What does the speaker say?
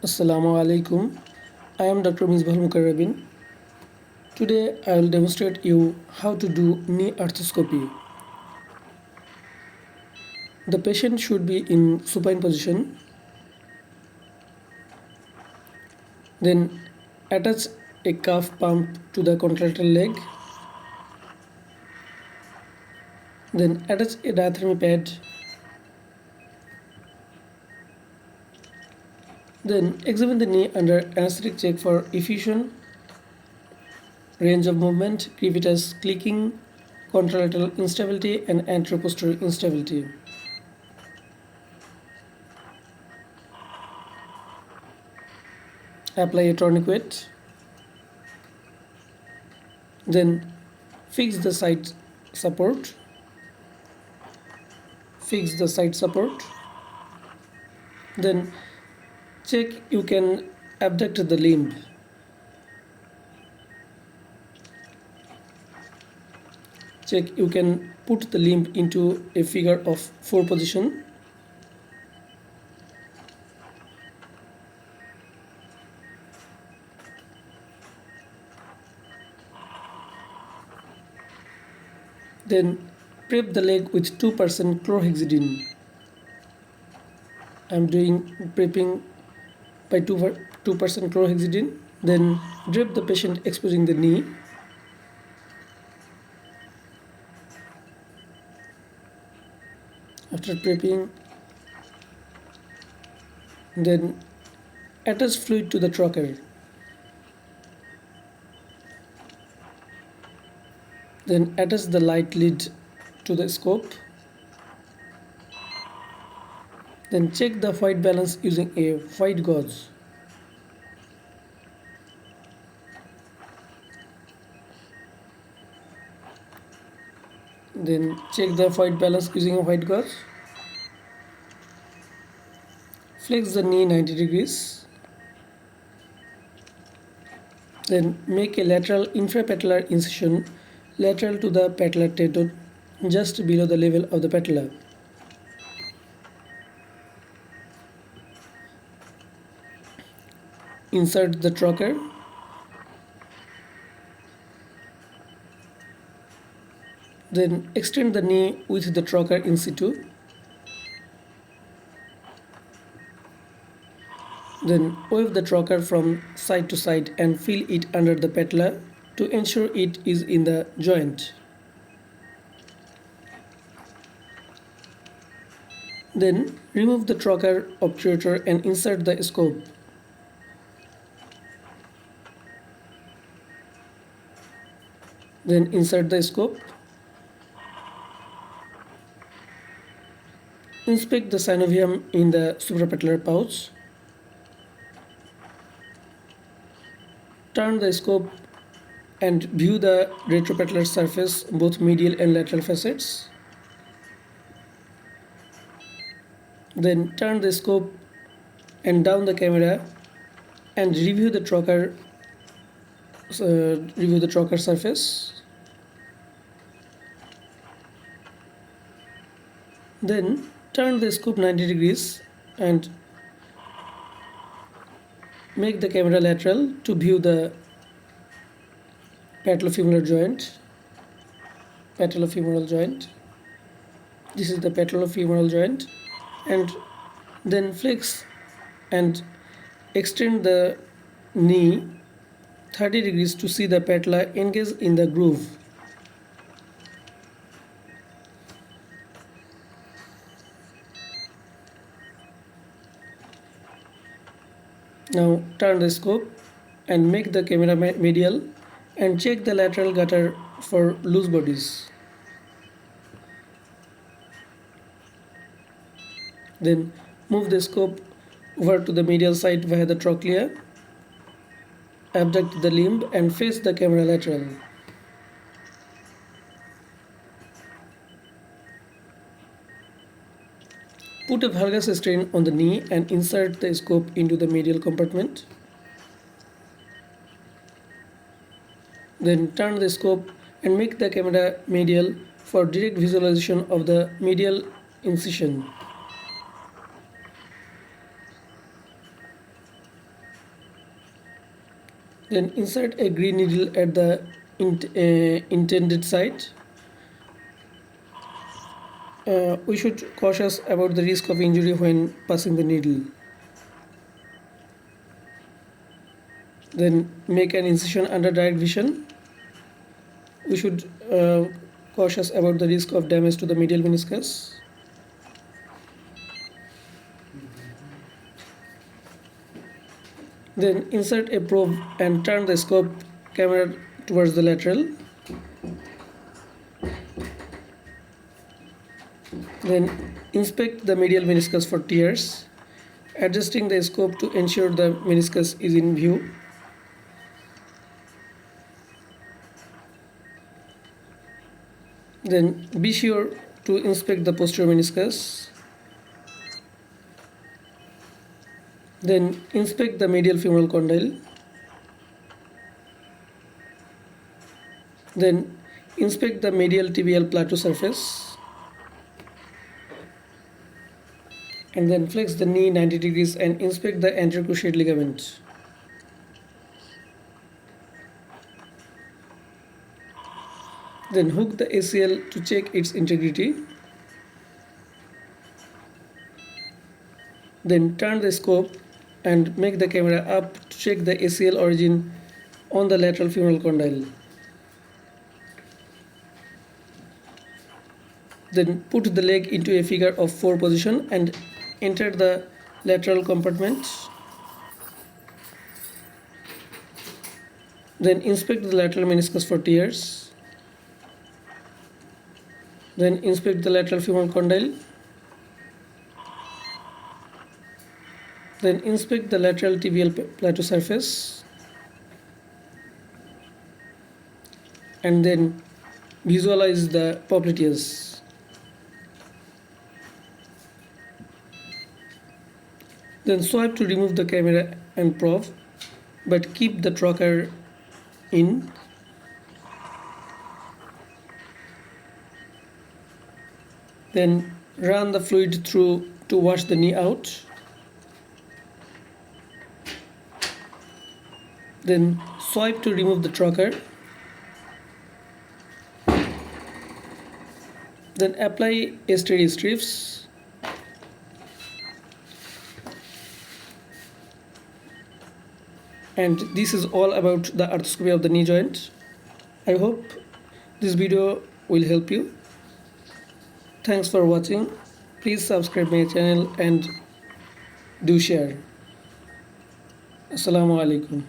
Assalamu alaikum. I am Dr.Md.Misbahul. Today I will demonstrate you how to do knee arthroscopy. The patient should be in supine position. Then attach a calf pump to the contralateral leg. Then attach a diathermy pad. Then examine the knee under anesthetic check for effusion, range of movement, crepitus clicking, contralateral instability and anteroposterior instability. Apply a tourniquet. Then fix the side support. Fix the side support. Then check you can abduct the limb. Check you can put the limb into a figure of 4 position. Then prep the leg with 2% chlorhexidine. I am doing prepping by 2% chlorhexidine. Then drape the patient exposing the knee. After prepping, then attach fluid to the trocar. Then attach the light lead to the scope. Then check the white balance using a white gauze. Then check the white balance using a white gauze. Flex the knee 90 degrees. Then make a lateral infrapatellar incision lateral to the patellar tendon just below the level of the patella. Insert the trocar. Then extend the knee with the trocar in situ. Then wave the trocar from side to side and feel it under the patella to ensure it is in the joint. Then remove the trocar obturator and insert the scope. Then insert the scope. Inspect the synovium in the suprapatellar pouch. Turn the scope and view the retropatellar surface, both medial and lateral facets. Then turn the scope and down the camera and review the trocar surface. Then turn the scope 90 degrees and make the camera lateral to view the patellofemoral joint. This is the patellofemoral joint. And then flex and extend the knee 30 degrees to see the patella engage in the groove. Now turn the scope and make the camera medial and check the lateral gutter for loose bodies. Then move the scope over to the medial side via the trochlea. Abduct the limb and face the camera lateral. Put a valgus strain on the knee and insert the scope into the medial compartment. Then turn the scope and make the camera medial for direct visualization of the medial incision. Then insert a green needle at the intended site. We should cautious about the risk of injury when passing the needle. Then make an incision under direct vision. We should cautious about the risk of damage to the medial meniscus. Then insert a probe and turn the scope camera towards the lateral. Then inspect the medial meniscus for tears, adjusting the scope to ensure the meniscus is in view. Then be sure to inspect the posterior meniscus. Then inspect the medial femoral condyle. Then inspect the medial tibial plateau surface. And then flex the knee 90 degrees and inspect the anterior cruciate ligament. Then hook the ACL to check its integrity. Then turn the scope and make the camera up to check the ACL origin on the lateral femoral condyle. Then put the leg into a figure of 4 position and enter the lateral compartment. Then inspect the lateral meniscus for tears. Then inspect the lateral femoral condyle. Then inspect the lateral tibial plateau surface. And then visualize the popliteus. Then swipe to remove the camera and probe, but keep the trocar in. Then run the fluid through to wash the knee out. Then swipe to remove the trocar. Then apply steady strips. And this is all about the arthroscopy of the knee joint. I hope this video will help you. Thanks for watching. Please subscribe my channel and do share. Assalamu alaikum.